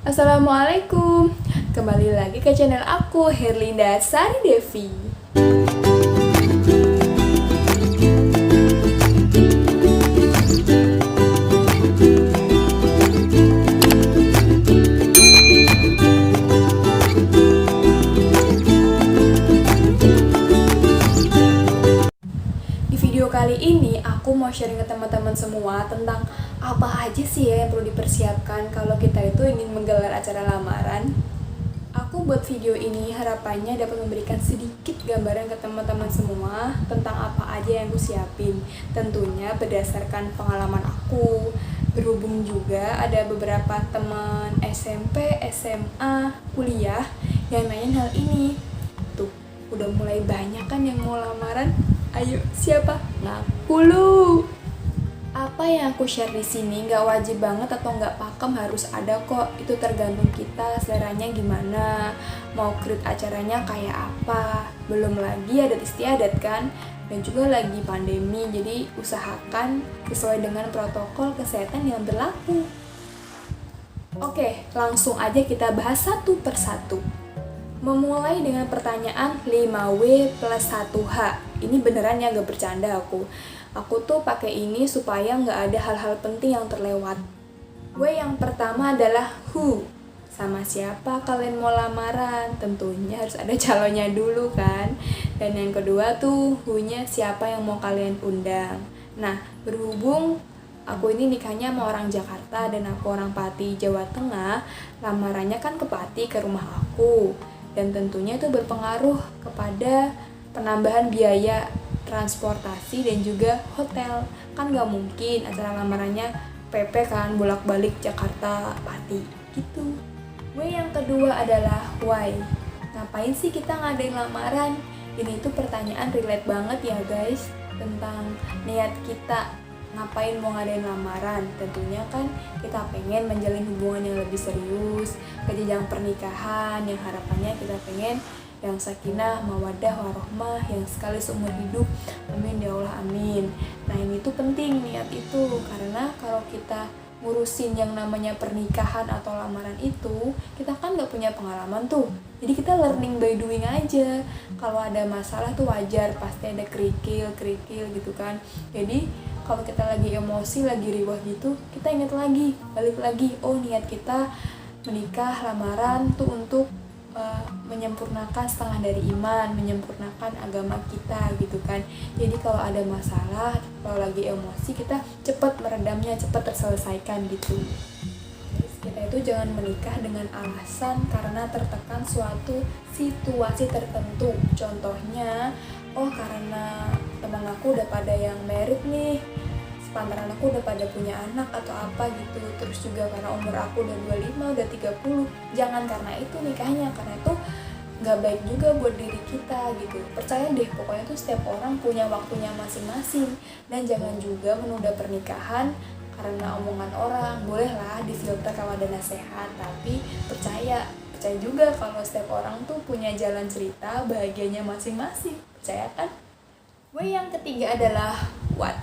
Assalamualaikum, kembali lagi ke channel aku, Herlinda Sari Devi. Di video kali ini aku mau sharing ke teman-teman semua tentang apa aja sih ya yang perlu dipersiapkan kalau kita itu ingin menggelar acara lamaran. Aku buat video ini harapannya dapat memberikan sedikit gambaran ke teman-teman semua tentang apa aja yang aku siapin. Tentunya berdasarkan pengalaman aku. Berhubung juga ada beberapa teman SMP, SMA, kuliah yang nanyain hal ini. Tuh, udah mulai banyak kan yang mau lamaran? Ayo, siapa? Ngaku lu! Apa yang aku share di sini nggak wajib banget atau nggak pakem harus ada kok. Itu tergantung kita seleranya gimana, mau create acaranya kayak apa. Belum lagi adat istiadat kan, dan juga lagi pandemi, jadi usahakan sesuai dengan protokol kesehatan yang berlaku. Oke, langsung aja kita bahas satu persatu. Memulai dengan pertanyaan 5W plus 1H. Ini beneran ya, gak bercanda aku. Aku tuh pakai ini supaya nggak ada hal-hal penting yang terlewat. W yang pertama adalah who. Sama siapa kalian mau lamaran? Tentunya harus ada calonnya dulu kan. Dan yang kedua tuh who-nya siapa yang mau kalian undang. Nah, berhubung aku ini nikahnya sama orang Jakarta dan aku orang Pati, Jawa Tengah, lamarannya kan ke Pati, ke rumah aku. Dan tentunya itu berpengaruh kepada penambahan biaya transportasi dan juga hotel. Kan gak mungkin acara lamarannya PP kan, bolak-balik Jakarta, Pati, gitu. W yang kedua adalah why. Ngapain sih kita ngadain lamaran? Ini tuh pertanyaan relate banget ya guys, tentang niat kita ngapain mau ngadain lamaran. Tentunya kan kita pengen menjalin hubungan yang lebih serius, ke jenjang pernikahan yang harapannya kita pengen yang sakinah, mawaddah, warohmah, yang sekali seumur hidup. Amin ya Allah, amin. Nah ini tuh penting niat itu, karena kalau kita ngurusin yang namanya pernikahan atau lamaran itu, kita kan gak punya pengalaman tuh. Jadi kita learning by doing aja. Kalau ada masalah tuh wajar, pasti ada kerikil gitu kan. Jadi kalau kita lagi emosi, lagi riwah gitu, kita ingat lagi, balik lagi, oh niat kita menikah, lamaran tuh untuk menyempurnakan setengah dari iman, menyempurnakan agama kita gitu kan. Jadi kalau ada masalah, kalau lagi emosi, kita cepat meredamnya, cepat terselesaikan gitu. Terus kita itu jangan menikah dengan alasan karena tertekan suatu situasi tertentu. Contohnya, oh karena teman aku udah pada yang married nih, sepantaran aku udah pada punya anak atau apa gitu. Terus juga karena umur aku udah 25, udah 30. Jangan karena itu nikahnya, karena itu gak baik juga buat diri kita gitu. Percaya deh, pokoknya tuh setiap orang punya waktunya masing-masing. Dan jangan juga menunda pernikahan karena omongan orang. Bolehlah difilter kalau ada nasihat, tapi percaya juga kalau setiap orang tuh punya jalan cerita bahagianya masing-masing. Percaya kan? W yang ketiga adalah what.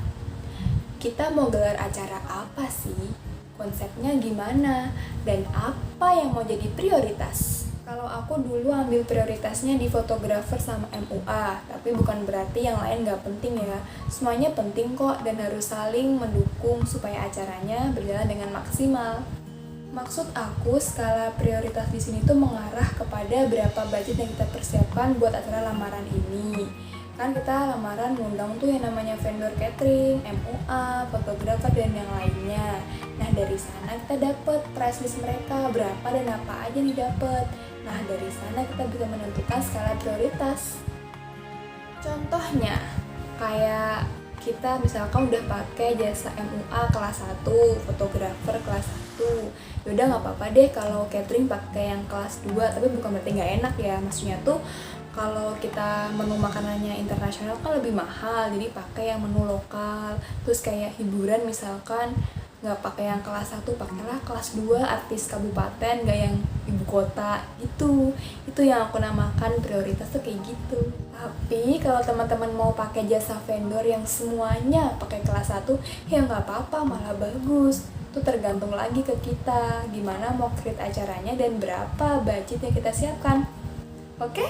Kita mau gelar acara apa sih? Konsepnya gimana? Dan apa yang mau jadi prioritas? Kalau aku dulu ambil prioritasnya di fotografer sama MUA, tapi bukan berarti yang lain gak penting ya. Semuanya penting kok dan harus saling mendukung supaya acaranya berjalan dengan maksimal. Maksud aku, skala prioritas di sini tuh mengarah kepada berapa budget yang kita persiapkan buat acara lamaran ini. Kan kita lamaran ngundang tuh yang namanya vendor catering, MUA, fotografer, dan yang lainnya. Nah dari sana kita dapat price list mereka, berapa dan apa aja didapat. Nah dari sana kita bisa menentukan skala prioritas. Contohnya, kayak kita misalkan udah pakai jasa MUA kelas 1, fotografer kelas 1. Yaudah gak apa-apa deh kalau catering pakai yang kelas 2, tapi bukan berarti gak enak ya. Maksudnya tuh kalau kita menu makanannya internasional kan lebih mahal, jadi pakai yang menu lokal. Terus kayak hiburan misalkan nggak pakai yang kelas 1, pakailah kelas 2 artis kabupaten, nggak yang ibu kota gitu. Itu yang aku namakan prioritas tuh kayak gitu. Tapi kalau teman-teman mau pakai jasa vendor yang semuanya pakai kelas 1, ya nggak apa-apa, malah bagus. Itu tergantung lagi ke kita gimana mau create acaranya dan berapa budget yang kita siapkan. Oke?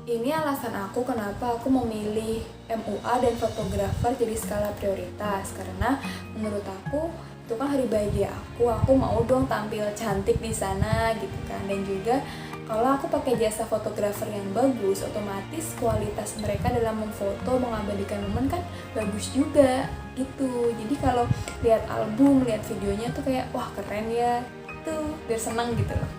Ini alasan aku kenapa aku memilih MUA dan fotografer jadi skala prioritas, karena menurut aku itu kan hari bahagia aku mau dong tampil cantik di sana gitu kan. Dan juga kalau aku pakai jasa fotografer yang bagus, otomatis kualitas mereka dalam memfoto, mengabadikan momen kan bagus juga gitu. Jadi kalau lihat album, lihat videonya tuh kayak wah keren ya, tuh biar senang gitu loh.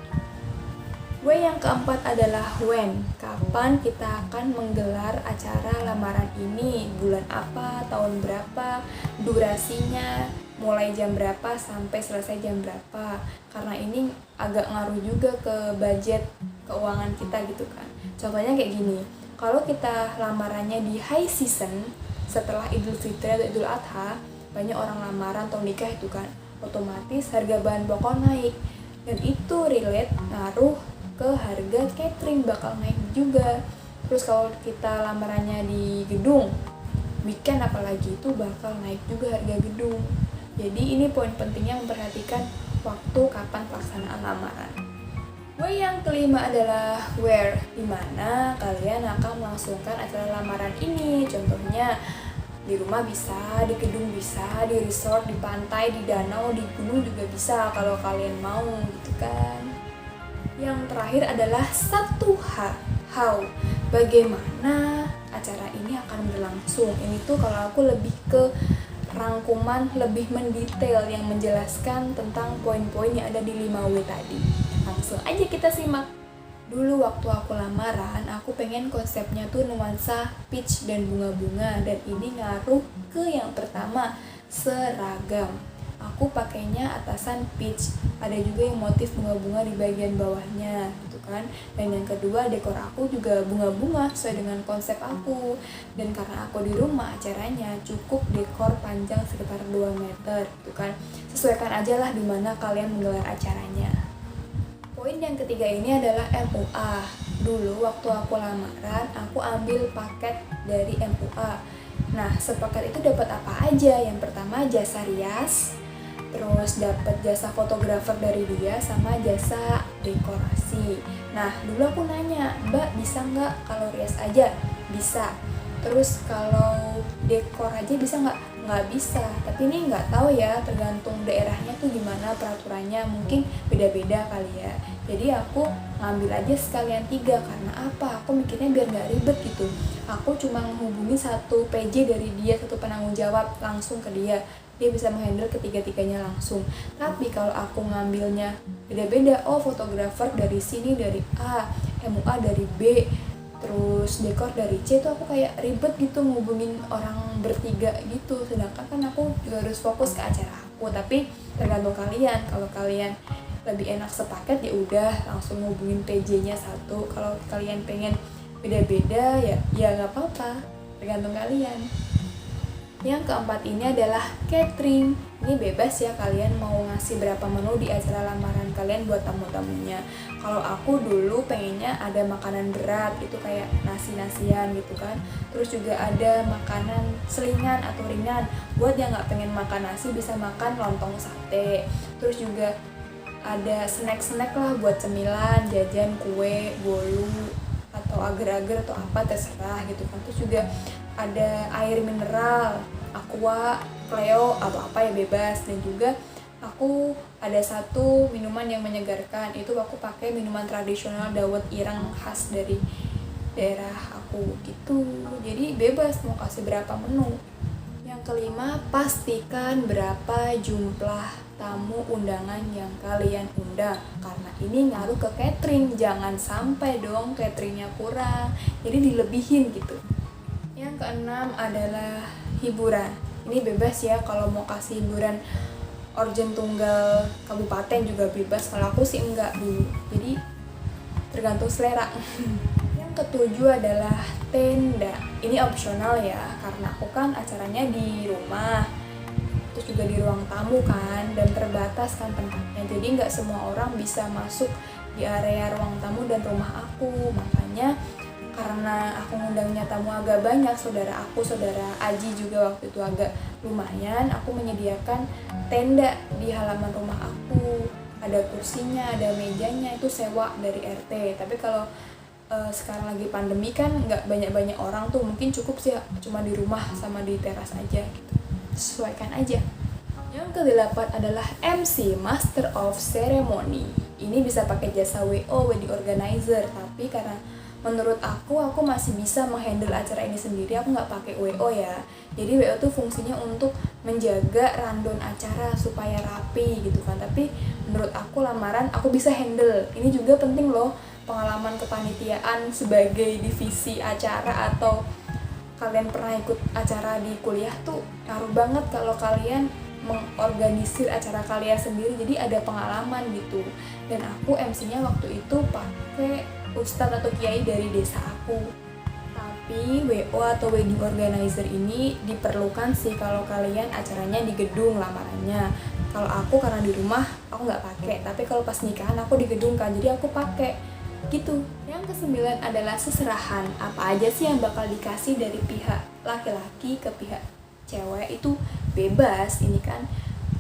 Yang keempat adalah when, kapan kita akan menggelar acara lamaran ini, bulan apa, tahun berapa, durasinya, mulai jam berapa sampai selesai jam berapa. Karena ini agak ngaruh juga ke budget keuangan kita gitu kan. Contohnya kayak gini, kalau kita lamarannya di high season setelah Idul Fitri atau Idul Adha, banyak orang lamaran atau nikah itu kan, otomatis harga bahan pokok naik, dan itu relate ngaruh ke harga catering, bakal naik juga. Terus kalau kita lamarannya di gedung weekend apalagi, itu bakal naik juga harga gedung. Jadi ini poin pentingnya memperhatikan waktu kapan pelaksanaan lamaran. Yang kelima adalah where, dimana kalian akan melangsungkan acara lamaran ini. Contohnya di rumah bisa, di gedung bisa, di resort, di pantai, di danau, di gunung juga bisa kalau kalian mau gitu kan. Yang terakhir adalah 1H, how, bagaimana acara ini akan berlangsung. Ini tuh kalau aku lebih ke rangkuman, lebih mendetail yang menjelaskan tentang poin-poin yang ada di 5W tadi. Langsung aja kita simak. Dulu waktu aku lamaran, aku pengen konsepnya tuh nuansa peach dan bunga-bunga, dan ini ngaruh ke yang pertama, seragam. Aku pakainya atasan peach, ada juga yang motif bunga-bunga di bagian bawahnya gitu kan. Dan yang kedua, dekor aku juga bunga-bunga sesuai dengan konsep aku. Dan karena aku di rumah, acaranya cukup dekor panjang sekitar 2 meter gitu kan. Sesuaikan aja lah dimana kalian menggelar acaranya. Poin yang ketiga ini adalah MUA. Dulu waktu aku lamaran, aku ambil paket dari MUA. Nah, sepaket itu dapat apa aja? Yang pertama jasa rias, terus dapat jasa fotografer dari dia sama jasa dekorasi. Nah, dulu aku nanya, Mbak bisa nggak kalau rias aja? Bisa. Terus kalau dekor aja bisa nggak? Nggak bisa. Tapi ini nggak tahu ya, tergantung daerahnya tuh gimana peraturannya, mungkin beda-beda kali ya. Jadi aku ngambil aja sekalian 3, karena apa? Aku mikirnya biar nggak ribet gitu. Aku cuma menghubungi satu PJ dari dia, satu penanggung jawab langsung ke dia. Dia bisa menghandle ketiga-tiganya langsung. Tapi kalau aku ngambilnya beda-beda, oh fotografer dari sini dari A, MUA dari B, terus dekor dari C, tuh aku kayak ribet gitu ngubungin orang bertiga gitu. Sedangkan kan aku juga harus fokus ke acara aku. Tapi tergantung kalian, kalau kalian lebih enak sepaket ya udah langsung ngubungin PJ-nya satu. Kalau kalian pengen beda-beda ya nggak apa-apa, tergantung kalian. Yang keempat ini adalah catering. Ini bebas ya kalian mau ngasih berapa menu di acara lamaran kalian buat tamu-tamunya. Kalau aku dulu pengennya ada makanan berat, itu kayak nasi-nasian gitu kan. Terus juga ada makanan selingan atau ringan. Buat yang nggak pengen makan nasi bisa makan lontong sate. Terus juga ada snack-snack lah buat cemilan, jajan, kue, bolu, atau agar-agar atau apa terserah gitu kan. Terus juga ada air mineral, aqua, Cleo atau apa ya bebas. Dan juga aku ada satu minuman yang menyegarkan, itu aku pakai minuman tradisional dawet ireng khas dari daerah aku gitu. Jadi bebas mau kasih berapa menu. Yang kelima, pastikan berapa jumlah tamu undangan yang kalian undang, karena ini ngaruh ke catering. Jangan sampai dong cateringnya kurang, jadi dilebihin gitu. Yang keenam adalah hiburan. Ini bebas ya, kalau mau kasih hiburan organ tunggal kabupaten juga bebas. Kalau aku sih enggak dulu, jadi tergantung selera. Yang ketujuh adalah tenda. Ini opsional ya, karena aku kan acaranya di rumah, terus juga di ruang tamu kan, dan terbatas kan tempatnya. Jadi nggak semua orang bisa masuk di area ruang tamu dan rumah aku. Makanya karena aku ngundangnya tamu agak banyak, saudara Aji juga waktu itu agak lumayan, aku menyediakan tenda di halaman rumah aku. Ada kursinya, ada mejanya, itu sewa dari RT. Tapi kalau sekarang lagi pandemi kan nggak banyak-banyak orang tuh, mungkin cukup sih cuma di rumah sama di teras aja gitu. Sesuaikan aja. Yang ke-8 adalah MC, Master of Ceremony. Ini bisa pakai jasa WO, wedding organizer, tapi karena menurut aku masih bisa menghandle acara ini sendiri, aku nggak pakai WO ya. Jadi WO tuh fungsinya untuk menjaga rundown acara supaya rapi gitu kan. Tapi menurut aku lamaran aku bisa handle. Ini juga penting loh, pengalaman kepanitiaan sebagai divisi acara atau kalian pernah ikut acara di kuliah tuh ngaruh banget kalau kalian mengorganisir acara kalian sendiri, jadi ada pengalaman gitu. Dan aku MC-nya waktu itu pakai ustadz atau kiai dari desa aku. Tapi WO atau wedding organizer ini diperlukan sih kalau kalian acaranya di gedung lamarannya. Kalau aku karena di rumah aku nggak pakai, tapi kalau pas nikahan aku di gedung kan, jadi aku pakai gitu. Yang ke-9 adalah seserahan. Apa aja sih yang bakal dikasih dari pihak laki-laki ke pihak cewek itu bebas. Ini kan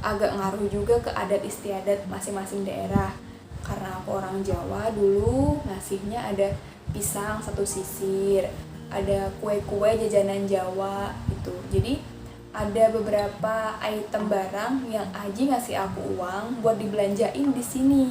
agak ngaruh juga ke adat istiadat masing-masing daerah. Karena aku orang Jawa, dulu ngasihnya ada pisang 1 sisir, ada kue-kue jajanan Jawa gitu. Jadi ada beberapa item barang yang Aji ngasih aku uang buat dibelanjain di sini.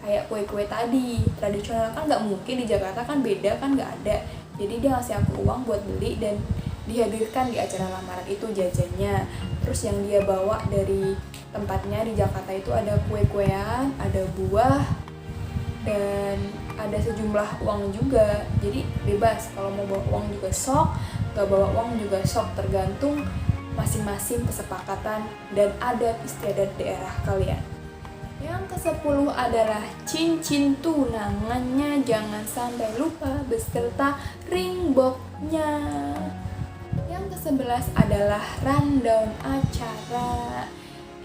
Kayak kue-kue tadi, tradisional kan nggak mungkin di Jakarta kan, beda kan, nggak ada. Jadi dia ngasih aku uang buat beli dan dihadirkan di acara lamaran itu jajannya. Terus yang dia bawa dari tempatnya di Jakarta itu ada kue-kuean, ada buah, dan ada sejumlah uang juga. Jadi bebas, kalau mau bawa uang juga sok, gak bawa uang juga sok, tergantung masing-masing kesepakatan dan adat istiadat daerah kalian. Yang ke-10 adalah cincin tunangannya jangan sampai lupa beserta ring box-nya. Yang ke-11 adalah rundown acara.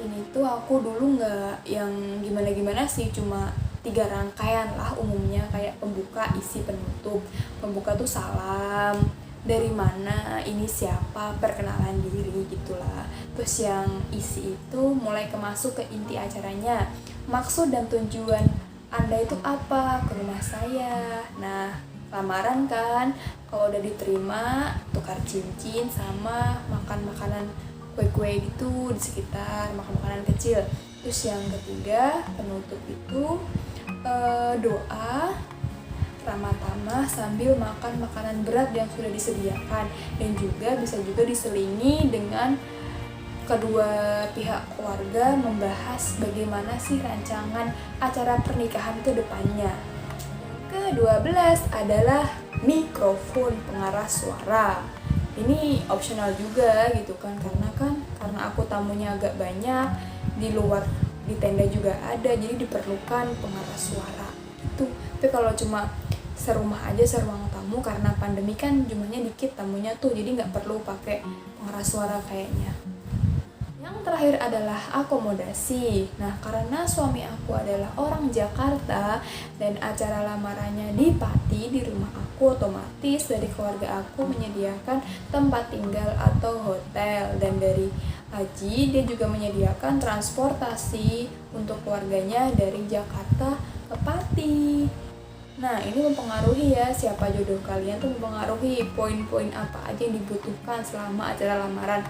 Ini tuh aku dulu nggak yang gimana-gimana sih, cuma 3 rangkaian lah umumnya, kayak pembuka, isi, penutup. Pembuka tuh salam, dari mana, ini siapa, perkenalan diri gitulah. Terus yang isi itu mulai masuk ke inti acaranya, maksud dan tujuan Anda itu apa ke rumah saya. Nah, lamaran kan, kalau udah diterima tukar cincin sama makan makanan kue-kue gitu di sekitar, makan makanan kecil. Terus yang ketiga, penutup itu doa ramah tamah sambil makan makanan berat yang sudah disediakan, dan juga bisa juga diselingi dengan kedua pihak keluarga membahas bagaimana sih rancangan acara pernikahan ke depannya. Ke-12 adalah mikrofon pengarah suara. Ini opsional juga gitu kan, karena aku tamunya agak banyak, di luar di tenda juga ada, jadi diperlukan pengarah suara gitu. Tapi kalau cuma serumah aja, seruang tamu, karena pandemi kan jumlahnya dikit tamunya tuh, jadi nggak perlu pakai pengarah suara kayaknya. Yang terakhir adalah akomodasi. Nah, karena suami aku adalah orang Jakarta dan acara lamarannya di Pati, di rumah aku, otomatis dari keluarga aku menyediakan tempat tinggal atau hotel, dan dari Aji dia juga menyediakan transportasi untuk keluarganya dari Jakarta ke Pati. Nah, ini mempengaruhi ya, siapa jodoh kalian tuh mempengaruhi poin-poin apa aja yang dibutuhkan selama acara lamaran.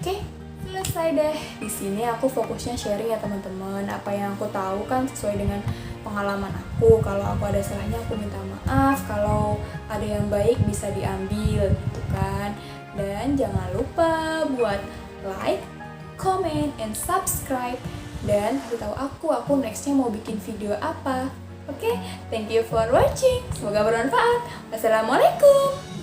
Oke, selesai deh. Di sini aku fokusnya sharing ya teman-teman. Apa yang aku tahu kan sesuai dengan pengalaman aku. Kalau aku ada salahnya aku minta maaf. Kalau ada yang baik bisa diambil gitu kan. Dan jangan lupa buat like, comment, and subscribe. Dan kasih tahu aku nextnya mau bikin video apa. Oke, thank you for watching. Semoga bermanfaat. Wassalamualaikum.